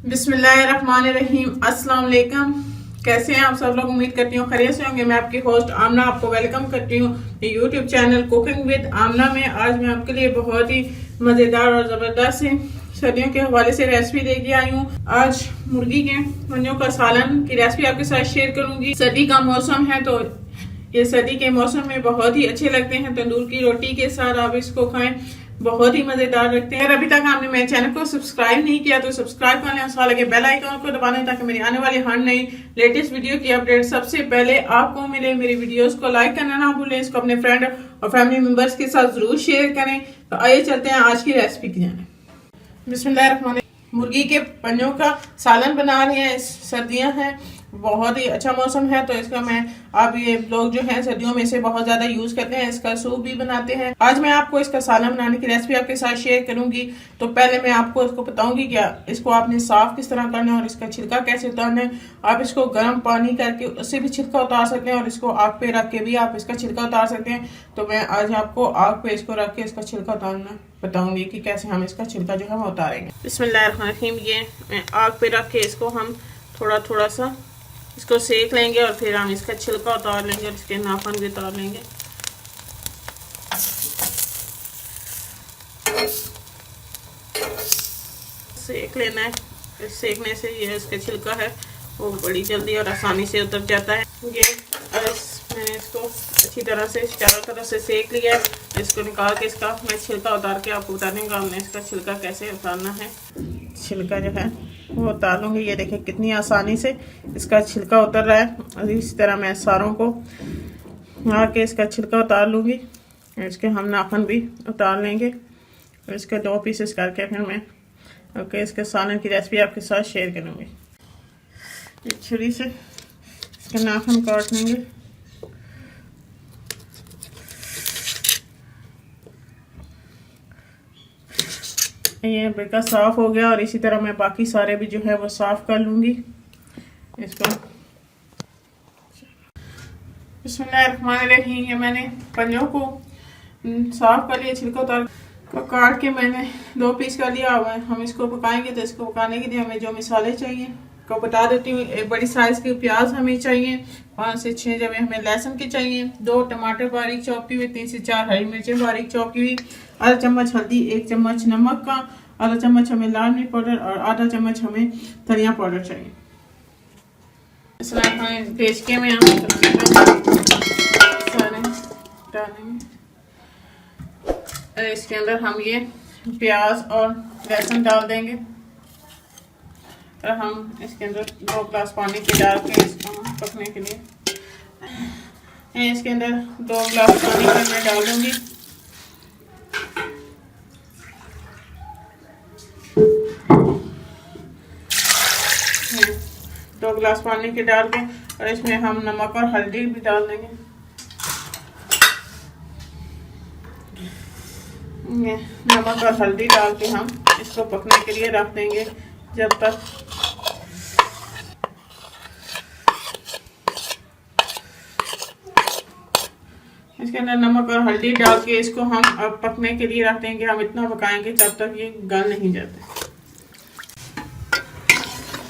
बिस्मिल्लाहिर्रहमानिर्रहीम। अस्सलाम वालेकुम। कैसे हैं आप सब लोग? उम्मीद करती हूँ खैरियत से होंगे। मैं आपकी होस्ट आमना आपको वेलकम करती हूँ यूट्यूब चैनल कुकिंग विद आमना में। आज मैं आपके लिए बहुत ही मज़ेदार और ज़बरदस्त सर्दियों के हवाले से रेसिपी लेके आई हूँ। आज मुर्गी के पंजों का सालन की रेसिपी आपके साथ शेयर करूंगी। सर्दी का मौसम है तो ये सर्दी के मौसम में बहुत ही अच्छे लगते हैं। तंदूर की रोटी के साथ आप इसको खाएं, बहुत ही मजेदार लगते हैं। अगर अभी तक आपने मेरे चैनल को सब्सक्राइब नहीं किया तो सब्सक्राइब कर लें, साथ लगे बेल आइकन को दबा दें ताकि मेरी आने वाली हर नई लेटेस्ट वीडियो की अपडेट सबसे पहले आपको मिले। मेरी वीडियोस को लाइक करना ना भूलें, इसको अपने फ्रेंड और फैमिली मेंबर्स के साथ जरूर शेयर करें। तो आइए चलते हैं आज की रेसिपी की जाने। बिस्मिल्लाहिर्रहमानिर्रहीम। मुर्गी के पंजों का सालन बना रहे हैं। सर्दियां हैं, बहुत ही अच्छा मौसम है तो इसका मैं आप ये लोग जो हैं सर्दियों में इसे बहुत ज्यादा यूज करते हैं। इसका सूप भी बनाते हैं। आज मैं आपको इसका सालन बनाने की रेसिपी आपके साथ शेयर करूंगी। तो पहले मैं आपको इसको बताऊंगी क्या इसको आपने साफ किस तरह करना है और इसका छिलका कैसे उतारना है। आप इसको गर्म पानी करके उससे भी छिलका उतार सकते हैं और इसको आग पे रख के भी आप इसका छिलका उतार सकते हैं। तो मैं आज आपको आग पे इसको रख के इसका छिलका उतारना बताऊंगी कि कैसे हम इसका छिलका जो है वो उतारेंगे। बिस्मिल्लाहिर्रहमानिर्रहीम। ये मैं आग पे रख के इसको हम थोड़ा थोड़ा सा इसको सेक लेंगे और फिर हम इसका छिलका उतार लेंगे और इसके नाखून भी उतार लेंगे। सेक लेना है। फिर सेकने से ये इसका छिलका है वो बड़ी जल्दी और आसानी से उतर जाता है। ये मैंने इसको अच्छी तरह से चारों तरफ से सेक लिया है। इसको निकाल के इसका मैं छिलका उतार के आपको बता दूंगा हमने इसका छिलका कैसे उतारना है। छिलका जो है वो उतार लूँगी। ये देखिए कितनी आसानी से इसका छिलका उतर रहा है। और इसी तरह मैं सारों को आके इसका छिलका उतार लूँगी। इसके हम नाखून भी उतार लेंगे और इसके 2 पीसेस करके फिर मैं ओके इसके सालन की रेसिपी आपके साथ शेयर करूँगी। एक छुरी से इसके नाखून काट लेंगे। ये बेका साफ हो गया और इसी तरह मैं बाकी सारे भी जो है वो साफ कर लूँगी इसको। बिस्मिल्लाहिर्रहमानिर्रहीम। ये मैंने पंजों को साफ कर लिया, छिलका उतार को काट के मैंने 2 पीस कर लिया हुआ है। हम इसको पकाएंगे तो इसको पकाने के लिए हमें जो मसाले चाहिए को बता देती हूँ। एक बड़ी साइज की प्याज हमें चाहिए, 5 से 6 जब हमें लहसुन की चाहिए, 2 टमाटर बारीक चॉप की हुई, 3 से 4 हरी मिर्चें बारीक चॉप की हुई, आधा चम्मच हल्दी, 1 चम्मच नमक का, आधा चम्मच हमें लाल मिर्च पाउडर और आधा चम्मच हमें धनिया पाउडर चाहिए। देशके में हम सारे डालेंगे। इसके अंदर हम ये प्याज और लहसुन डाल देंगे और हम इसके अंदर 2 ग्लास पानी के डाल के इसको हम पकने के लिए इसके अंदर 2 ग्लास पानी का मैं डाल दूंगी। दो ग्लास पानी के डाल के और इसमें हम नमक और हल्दी भी डाल देंगे। नमक और हल्दी डाल के हम इसको पकने के लिए रख देंगे जब तक इसके अंदर नमक और हल्दी डाल के इसको हम अब पकने के लिए रख देंगे। हम इतना पकाएंगे तब तक ये गल नहीं जाते।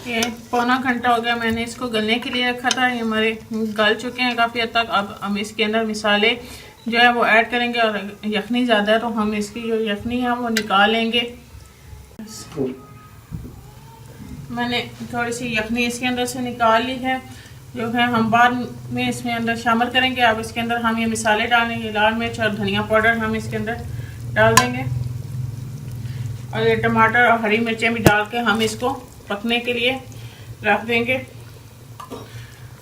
ये पौना घंटा हो गया मैंने इसको गलने के लिए रखा था। ये हमारे गल चुके हैं काफ़ी हद तक। अब हम इसके अंदर मसाले जो है वो ऐड करेंगे और यखनी ज़्यादा है तो हम इसकी जो यखनी है वो निकाल लेंगे। मैंने थोड़ी सी यखनी इसके अंदर से निकाल ली है जो है हम बाद में इसमें अंदर शामिल करेंगे। अब इसके अंदर हम ये मसाले डालेंगे, लाल मिर्च और धनिया पाउडर हम इसके अंदर डाल देंगे और ये टमाटर और हरी मिर्चें भी डाल के हम इसको पकने के लिए रख देंगे।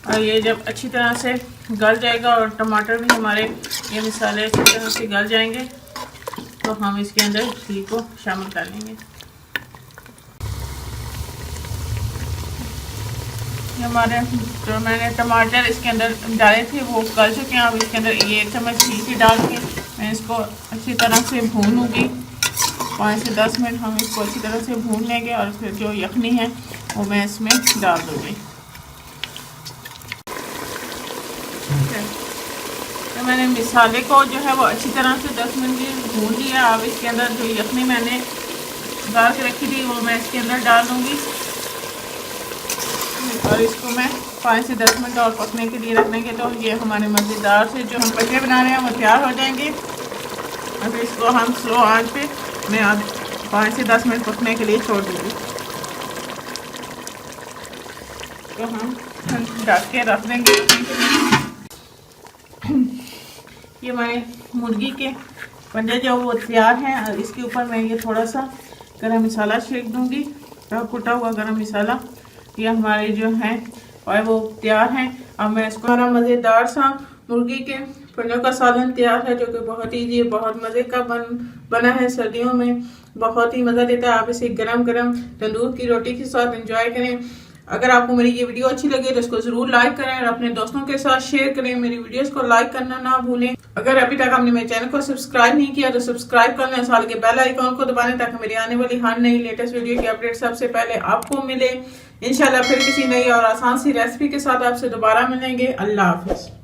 और ये जब अच्छी तरह से गल जाएगा और टमाटर भी हमारे ये मसाले अच्छी तरह से गल जाएंगे तो हम इसके अंदर घी को शामिल कर लेंगे। हमारे जो मैंने टमाटर इसके अंदर डाले थे वो गल चुके हैं। अब इसके अंदर ये 1 चम्मच घी भी डाल के मैं इसको अच्छी तरह से भून लूँगी। 5 से 10 मिनट हम इसको अच्छी तरह से भून लेंगे और फिर जो यखनी है वो मैं इसमें डाल दूँगी। तो मैंने मसाले को जो है वो अच्छी तरह से 10 मिनट भून लिया। अब इसके अंदर जो यखनी मैंने डाल के रखी थी वो मैं इसके अंदर डाल दूँगी और इसको मैं 5 से 10 मिनट और पकने के लिए रखने के, तो ये हमारे मज़ेदार से जो हम पकड़े बना रहे हैं वो तैयार हो जाएंगे। अब इसको हम स्लो आंच पे मैं अब 5 से 10 मिनट पकने के लिए छोड़ दूँगी। तो हम ढक के रख देंगे। ये हमारे मुर्गी के पंजे जो वो तैयार हैं, और इसके ऊपर मैं ये थोड़ा सा गरम मसाला छिड़क दूँगी, कुटा हुआ गरम मसाला। ये हमारे जो हैं और वो तैयार हैं। अब मैं इसको हमारा मज़ेदार सा मुर्गी के पंजों का सालन तैयार है, जो कि बहुत ईजी, बहुत मज़े का बना है। सर्दियों में बहुत ही मज़ा देता है। आप इसे गरम गरम तंदूर की रोटी के साथ एंजॉय करें। अगर आपको मेरी ये वीडियो अच्छी लगे तो इसको जरूर लाइक करें और अपने दोस्तों के साथ शेयर करें। मेरी वीडियोस को लाइक करना ना भूलें। अगर अभी तक आपने मेरे चैनल को सब्सक्राइब नहीं किया तो सब्सक्राइब कर लें, साल के बेल आइकॉन को दबाएं ताकि मेरी आने वाली हर नई लेटेस्ट वीडियो की अपडेट सबसे पहले आपको मिले। इंशाल्लाह फिर किसी नई और आसान सी रेसिपी के साथ आपसे दोबारा मिलेंगे। अल्लाह हाफिज।